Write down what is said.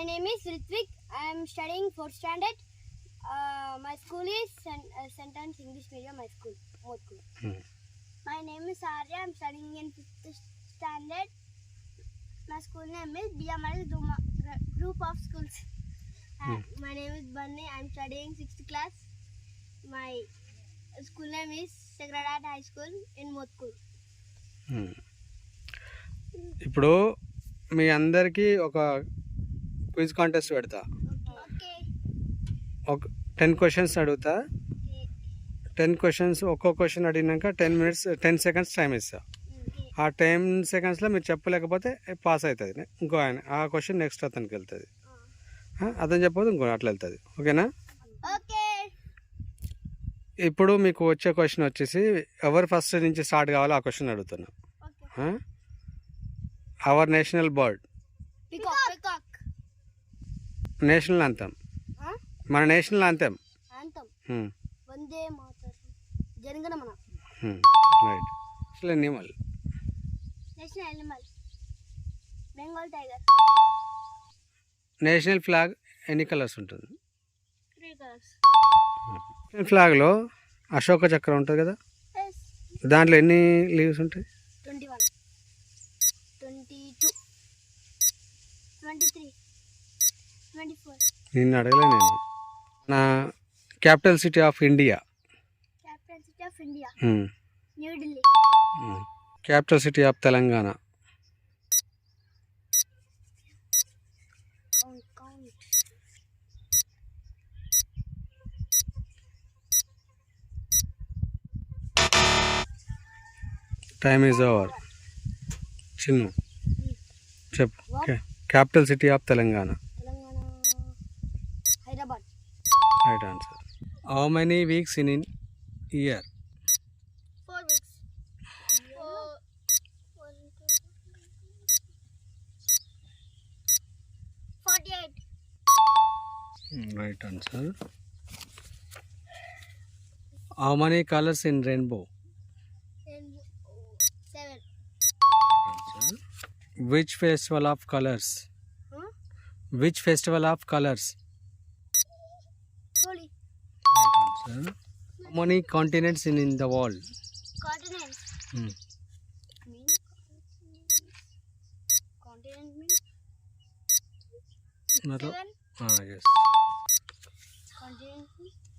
My name is Ritvik. I am studying 4th standard. My school is Sentence English Medium High School, Modkul. My name is Arya. I am studying in 5th standard. My school name is BMR Duma Group of Schools. My name is Bunny. I am studying 6th class. My school name is Sacred Heart High School in Modkul. ఇప్పుడు మీ అందరికీ ఒక quiz contest పెడతా. ఒక 10 questions అడుగుతా. 10 questions ఒక్కో question అడిగినాక 10 seconds time ఇస్తా. ఆ 10 సెకండ్స్లో మీరు చెప్పలేకపోతే పాస్ అవుతుంది. ఇంకో ఆయన ఆ క్వశ్చన్ నెక్స్ట్ అతనికి వెళ్తుంది. అతను చెప్పదు ఇంకో అట్లా వెళ్తుంది. ఓకేనా? ఇప్పుడు మీకు వచ్చే క్వశ్చన్ వచ్చేసి ఎవరు ఫస్ట్ నుంచి స్టార్ట్ కావాలో ఆ క్వశ్చన్ అడుగుతున్నా. అవర్ నేషనల్ బర్డ్, నేషనల్ అంతం, మన నేషనల్ అంతం right. Animal, national Animal Bengal tiger. National flag ఎన్ని కలర్స్ ఉంటుంది? 3 కలర్స్. నేషనల్ ఫ్లాగ్లో అశోక చక్రం ఉంటుంది కదా, దాంట్లో ఎన్ని లీవ్స్ ఉంటాయి? 21, 22, 23, 24. నిన్ను అడగలే నేను. నా capital city of India. Capital city of India New Delhi. Capital city of Telangana. Time is over. Chinnu చెప్పు. Capital city of Telangana. Hyderabad. Right answer. How many weeks in year? 4 weeks. 48. Right answer. How many colours in rainbow? 7. Which festival of colors? Which festival of colors? Holi. Right answer. How many continents in the world? Continents. Continent means? मतलब 7. yes. Continent means?